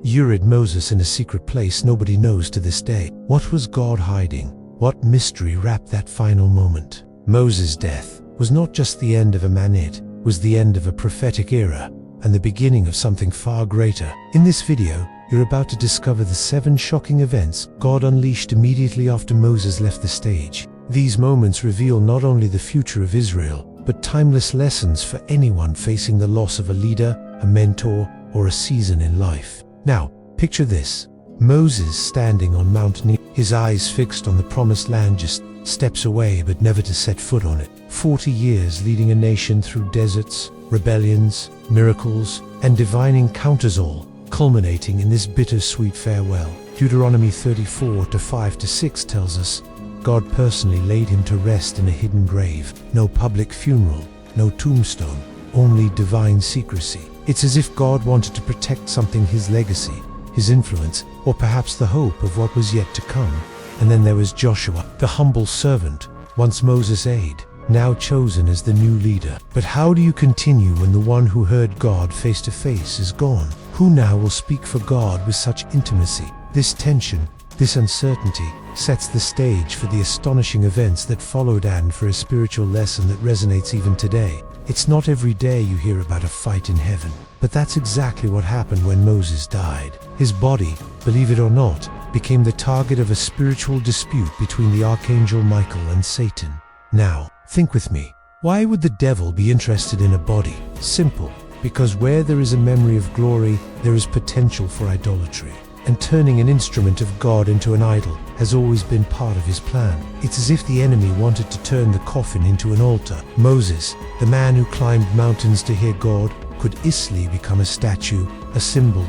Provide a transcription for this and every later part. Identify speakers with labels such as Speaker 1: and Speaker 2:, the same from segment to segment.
Speaker 1: lured Moses in a secret place nobody knows to this day. What was God hiding? What mystery wrapped that final moment? Moses' death was not just the end of a man, it was the end of a prophetic era and the beginning of something far greater. In this video, you're about to discover the 7 shocking events God unleashed immediately after Moses left the stage. These moments reveal not only the future of Israel, but timeless lessons for anyone facing the loss of a leader, a mentor, or a season in life. Now, picture this. Moses standing on Mount Nebo, his eyes fixed on the promised land, just steps away but never to set foot on it. 40 years leading a nation through deserts, rebellions, miracles, and divine encounters, all culminating in this bittersweet farewell. Deuteronomy 34:5-6 tells us, God personally laid him to rest in a hidden grave. No public funeral, no tombstone, only divine secrecy. It's as if God wanted to protect something, his legacy, his influence, or perhaps the hope of what was yet to come. And then there was Joshua, the humble servant, once Moses' aide, now chosen as the new leader. But how do you continue when the one who heard God face to face is gone? Who now will speak for God with such intimacy? This tension, this uncertainty, sets the stage for the astonishing events that followed and for a spiritual lesson that resonates even today. It's not every day you hear about a fight in heaven, but that's exactly what happened when Moses died. His body, believe it or not, became the target of a spiritual dispute between the archangel Michael and Satan. Now, think with me. Why would the devil be interested in a body? Simple. Because where there is a memory of glory, there is potential for idolatry. And turning an instrument of God into an idol has always been part of his plan. It's as if the enemy wanted to turn the coffin into an altar. Moses, the man who climbed mountains to hear God, could easily become a statue, a symbol,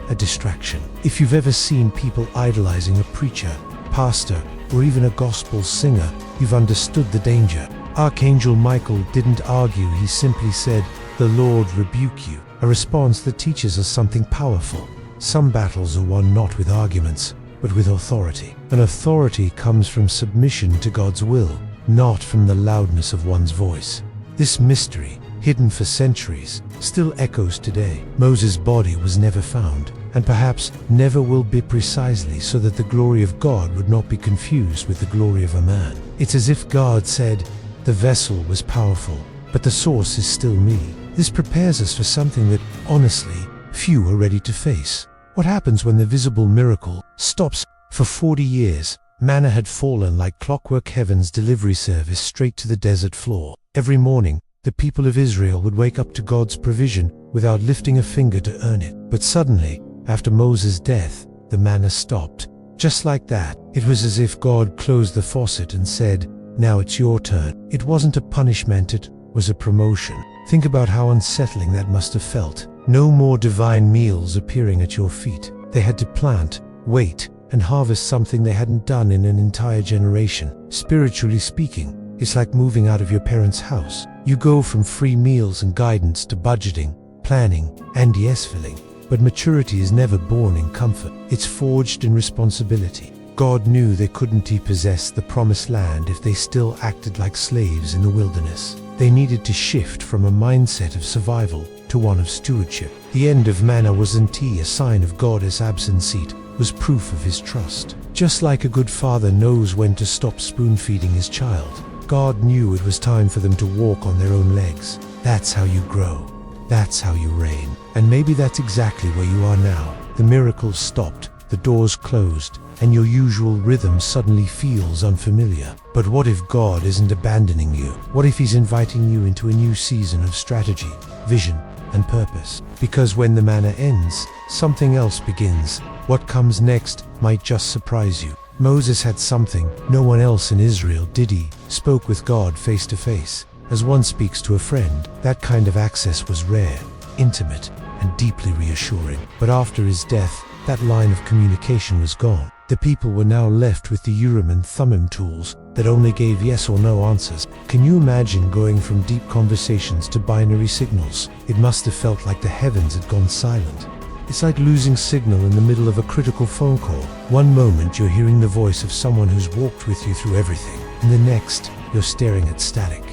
Speaker 1: a distraction. If you've ever seen people idolizing a preacher, pastor, or even a gospel singer, you've understood the danger. Archangel Michael didn't argue, he simply said, "The Lord rebuke you," a response that teaches us something powerful. Some battles are won not with arguments, but with authority. And authority comes from submission to God's will, not from the loudness of one's voice. This mystery, hidden for centuries, still echoes today. Moses' body was never found, and perhaps never will be, precisely so that the glory of God would not be confused with the glory of a man. It's as if God said, "The vessel was powerful, but the source is still me." This prepares us for something that, honestly, few are ready to face. What happens when the visible miracle stops? For 40 years, manna had fallen like clockwork, heaven's delivery service, straight to the desert floor. Every morning, the people of Israel would wake up to God's provision without lifting a finger to earn it. But suddenly, after Moses' death, the manna stopped. Just like that, it was as if God closed the faucet and said, "Now it's your turn." It wasn't a punishment, it was a promotion. Think about how unsettling that must have felt. No more divine meals appearing at your feet. They had to plant, wait, and harvest something they hadn't done in an entire generation. Spiritually speaking, it's like moving out of your parents' house. You go from free meals and guidance to budgeting, planning, and yes-filling. But maturity is never born in comfort. It's forged in responsibility. God knew they couldn't possess the promised land if they still acted like slaves in the wilderness. They needed to shift from a mindset of survival to one of stewardship. The end of manna wasn't a sign of God's absence, it was proof of his trust. Just like a good father knows when to stop spoon-feeding his child, God knew it was time for them to walk on their own legs. That's how you grow. That's how you reign. And maybe that's exactly where you are now. The miracles stopped, the doors closed, and your usual rhythm suddenly feels unfamiliar. But what if God isn't abandoning you? What if he's inviting you into a new season of strategy, vision, and purpose? Because when the manna ends, something else begins. What comes next might just surprise you. Moses had something no one else in Israel did. He spoke with God face to face, as one speaks to a friend. That kind of access was rare, intimate, and deeply reassuring. But after his death, that line of communication was gone. The people were now left with the Urim and Thummim tools that only gave yes or no answers. Can you imagine going from deep conversations to binary signals? It must have felt like the heavens had gone silent. It's like losing signal in the middle of a critical phone call. One moment you're hearing the voice of someone who's walked with you through everything, and the next you're staring at static.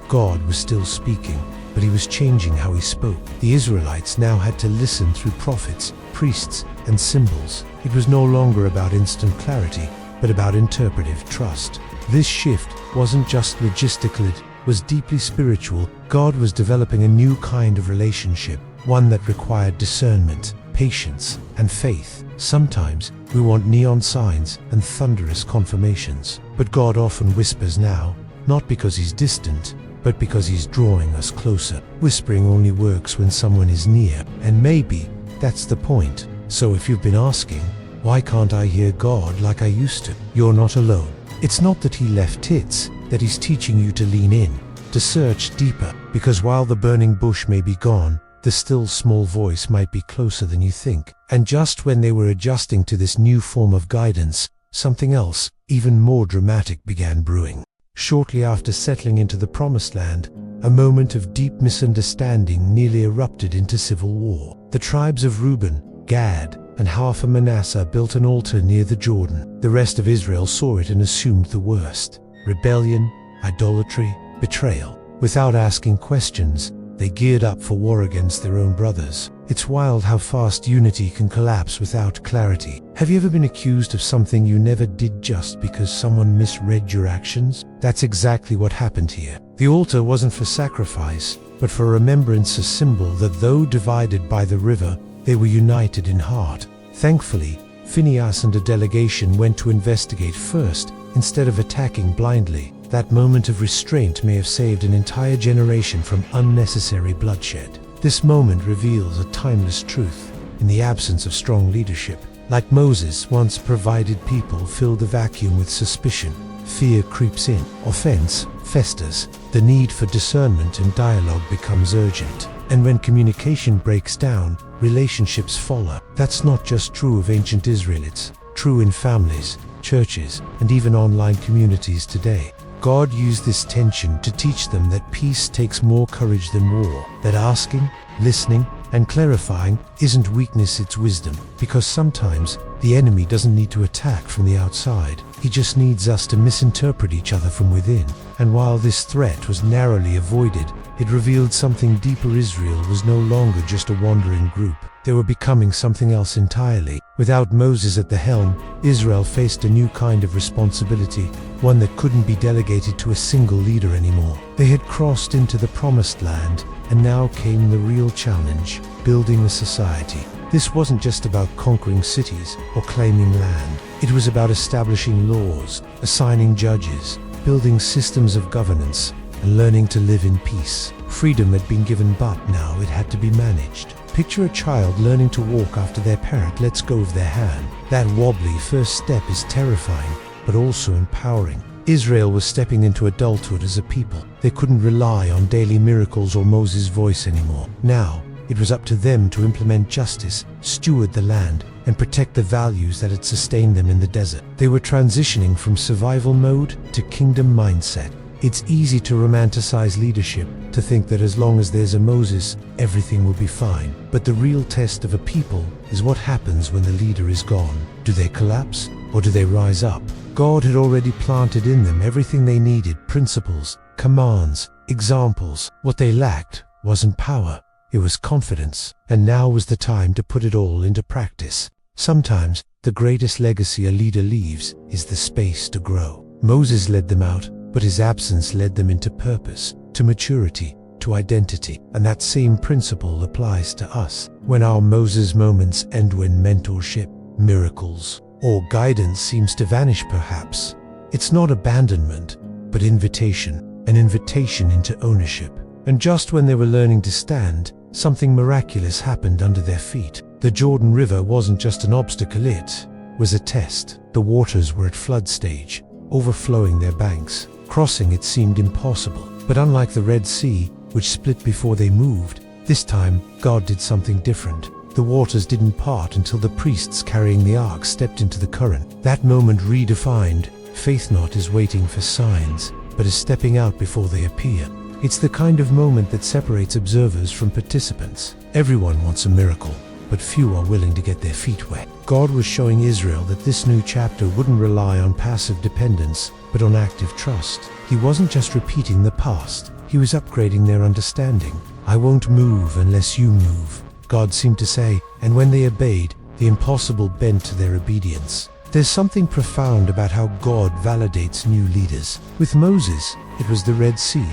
Speaker 1: God was still speaking, but he was changing how he spoke. The Israelites now had to listen through prophets, priests, and symbols. It was no longer about instant clarity, but about interpretive trust. This shift wasn't just logistical, it was deeply spiritual. God was developing a new kind of relationship, one that required discernment, patience, and faith. Sometimes we want neon signs and thunderous confirmations, but God often whispers now, not because he's distant, but because he's drawing us closer. Whispering only works when someone is near, and maybe that's the point. So if you've been asking, why can't I hear God like I used to? You're not alone. It's not that he left, it's that he's teaching you to lean in, to search deeper, because while the burning bush may be gone, the still small voice might be closer than you think. And just when they were adjusting to this new form of guidance, something else, even more dramatic, began brewing. Shortly after settling into the Promised Land, a moment of deep misunderstanding nearly erupted into civil war. The tribes of Reuben, Gad, and half of Manasseh built an altar near the Jordan. The rest of Israel saw it and assumed the worst: rebellion, idolatry, betrayal. Without asking questions, they geared up for war against their own brothers. It's wild how fast unity can collapse without clarity. Have you ever been accused of something you never did just because someone misread your actions? That's exactly what happened here. The altar wasn't for sacrifice, but for remembrance, a symbol that though divided by the river, they were united in heart. Thankfully, Phinehas and a delegation went to investigate first, instead of attacking blindly. That moment of restraint may have saved an entire generation from unnecessary bloodshed. This moment reveals a timeless truth. In the absence of strong leadership, like Moses once provided, people fill the vacuum with suspicion. Fear creeps in. Offense festers. The need for discernment and dialogue becomes urgent. And when communication breaks down, relationships follow. That's not just true of ancient Israel, it's true in families, churches, and even online communities today. God used this tension to teach them that peace takes more courage than war, that asking, listening, and clarifying isn't weakness, it's wisdom. Because sometimes the enemy doesn't need to attack from the outside, he just needs us to misinterpret each other from within. And while this threat was narrowly avoided, it revealed something deeper. Israel was no longer just a wandering group. They were becoming something else entirely. Without Moses at the helm, Israel faced a new kind of responsibility, one that couldn't be delegated to a single leader anymore. They had crossed into the Promised Land, and now came the real challenge: building a society. This wasn't just about conquering cities or claiming land. It was about establishing laws, assigning judges, building systems of governance, and learning to live in peace. Freedom had been given, but now it had to be managed. Picture a child learning to walk after their parent lets go of their hand. That wobbly first step is terrifying, but also empowering. Israel was stepping into adulthood as a people. They couldn't rely on daily miracles or Moses' voice anymore. Now, it was up to them to implement justice, steward the land, and protect the values that had sustained them in the desert. They were transitioning from survival mode to kingdom mindset. It's easy to romanticize leadership, to think that as long as there's a Moses, everything will be fine. But the real test of a people is what happens when the leader is gone. Do they collapse, or do they rise up? God had already planted in them everything they needed: principles, commands, examples. What they lacked wasn't power, it was confidence. And now was the time to put it all into practice. Sometimes, the greatest legacy a leader leaves is the space to grow. Moses led them out, but his absence led them into purpose, to maturity, to identity. And that same principle applies to us. When our Moses moments end, when mentorship, miracles, or guidance seems to vanish, perhaps, it's not abandonment, but invitation, an invitation into ownership. And just when they were learning to stand, something miraculous happened under their feet. The Jordan River wasn't just an obstacle, it was a test. The waters were at flood stage, overflowing their banks. Crossing it seemed impossible. But unlike the Red Sea, which split before they moved, this time God did something different. The waters didn't part until the priests carrying the ark stepped into the current. That moment redefined, faith not is waiting for signs, but is stepping out before they appear. It's the kind of moment that separates observers from participants. Everyone wants a miracle, but few are willing to get their feet wet. God was showing Israel that this new chapter wouldn't rely on passive dependence, but on active trust. He wasn't just repeating the past, He was upgrading their understanding. I won't move unless you move, God seemed to say, and when they obeyed, the impossible bent to their obedience. There's something profound about how God validates new leaders. With Moses, it was the Red Sea.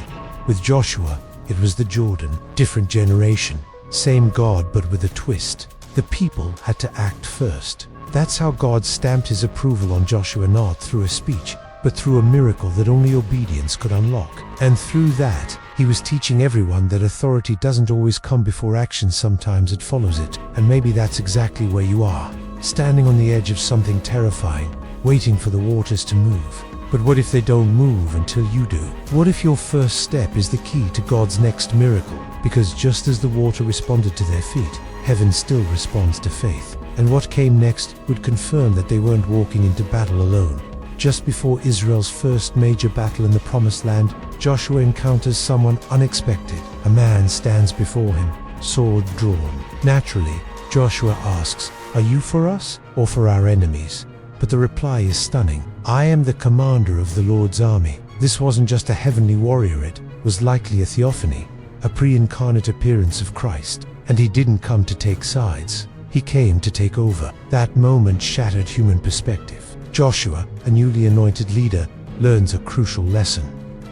Speaker 1: With Joshua, it was the Jordan. Different generation, same God but with a twist. The people had to act first. That's how God stamped his approval on Joshua, not through a speech, but through a miracle that only obedience could unlock. And through that, he was teaching everyone that authority doesn't always come before action, sometimes it follows it. And maybe that's exactly where you are, standing on the edge of something terrifying, waiting for the waters to move. But what if they don't move until you do? What if your first step is the key to God's next miracle? Because just as the water responded to their feet, heaven still responds to faith. And what came next would confirm that they weren't walking into battle alone. Just before Israel's first major battle in the Promised Land, Joshua encounters someone unexpected. A man stands before him, sword drawn. Naturally, Joshua asks, "Are you for us or for our enemies?" But the reply is stunning. "I am the commander of the Lord's army." This wasn't just a heavenly warrior, it was likely a theophany, a pre-incarnate appearance of Christ. And he didn't come to take sides. He came to take over. That moment shattered human perspective. Joshua, a newly anointed leader, learns a crucial lesson.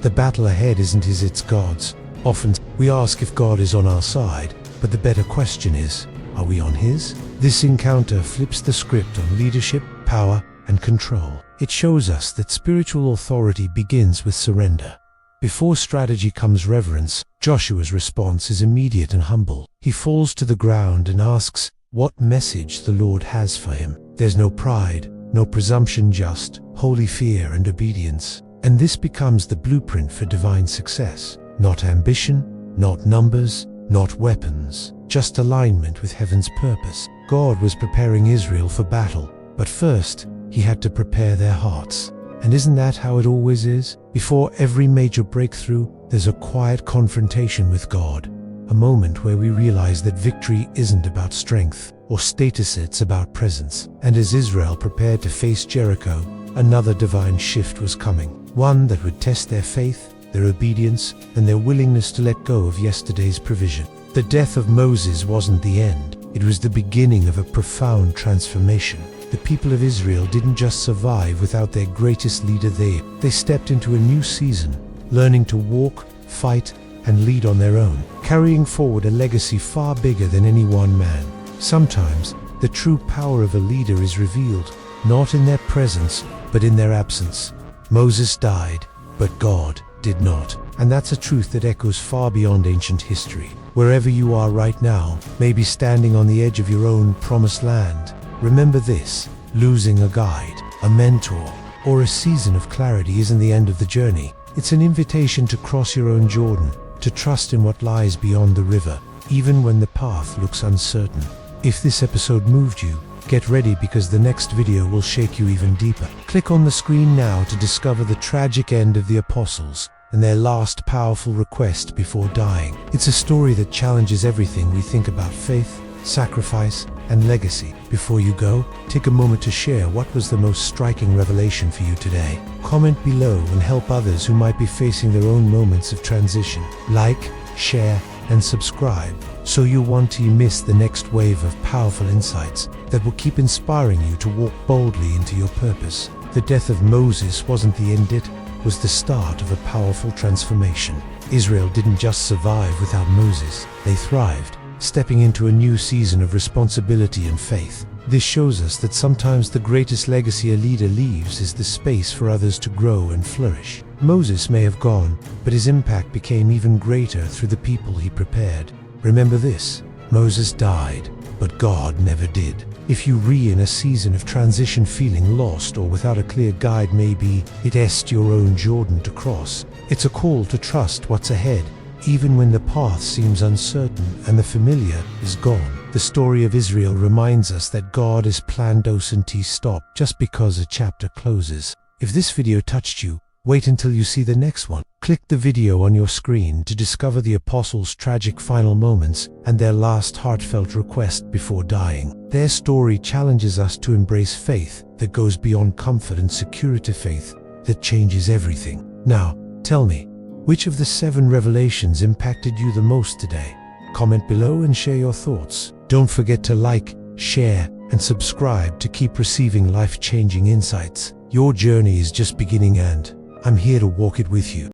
Speaker 1: The battle ahead isn't his, it's God's. Often, we ask if God is on our side, but the better question is, are we on his? This encounter flips the script on leadership, power, and control. It shows us that spiritual authority begins with surrender. Before strategy comes reverence. Joshua's response is immediate and humble. He falls to the ground and asks what message the Lord has for him. There's no pride, no presumption, just holy fear and obedience. And this becomes the blueprint for divine success. Not ambition, not numbers, not weapons, just alignment with heaven's purpose. God was preparing Israel for battle, but first, he had to prepare their hearts. And isn't that how it always is? Before every major breakthrough, there's a quiet confrontation with God. A moment where we realize that victory isn't about strength or status, it's about presence. And as Israel prepared to face Jericho, another divine shift was coming. One that would test their faith, their obedience, and their willingness to let go of yesterday's provision. The death of Moses wasn't the end. It was the beginning of a profound transformation. The people of Israel didn't just survive without their greatest leader. They stepped into a new season, learning to walk, fight, and lead on their own, carrying forward a legacy far bigger than any one man. Sometimes, the true power of a leader is revealed, not in their presence, but in their absence. Moses died, but God did not. And that's a truth that echoes far beyond ancient history. Wherever you are right now, maybe standing on the edge of your own promised land, remember this: losing a guide, a mentor, or a season of clarity isn't the end of the journey. It's an invitation to cross your own Jordan, to trust in what lies beyond the river, even when the path looks uncertain. If this episode moved you, get ready, because the next video will shake you even deeper. Click on the screen now to discover the tragic end of the apostles and their last powerful request before dying. It's a story that challenges everything we think about faith, sacrifice, and legacy. Before you go, take a moment to share what was the most striking revelation for you today. Comment below and help others who might be facing their own moments of transition. Like, share, and subscribe so you won't miss the next wave of powerful insights that will keep inspiring you to walk boldly into your purpose. The death of Moses wasn't the end, it was the start of a powerful transformation. Israel didn't just survive without Moses, they thrived, stepping into a new season of responsibility and faith. This shows us that sometimes the greatest legacy a leader leaves is the space for others to grow and flourish. Moses may have gone, but his impact became even greater through the people he prepared. Remember this: Moses died, but God never did. If you're in a season of transition, feeling lost or without a clear guide, maybe it's your own Jordan to cross. It's a call to trust what's ahead, even when the path seems uncertain and the familiar is gone. The story of Israel reminds us that God is plan doesn't stop just because a chapter closes. If this video touched you, wait until you see the next one. Click the video on your screen to discover the apostles' tragic final moments and their last heartfelt request before dying. Their story challenges us to embrace faith that goes beyond comfort and security, faith that changes everything. Now, tell me, Which of the 7 revelations impacted you the most today? Comment below and share your thoughts. Don't forget to like, share, and subscribe to keep receiving life-changing insights. Your journey is just beginning and I'm here to walk it with you.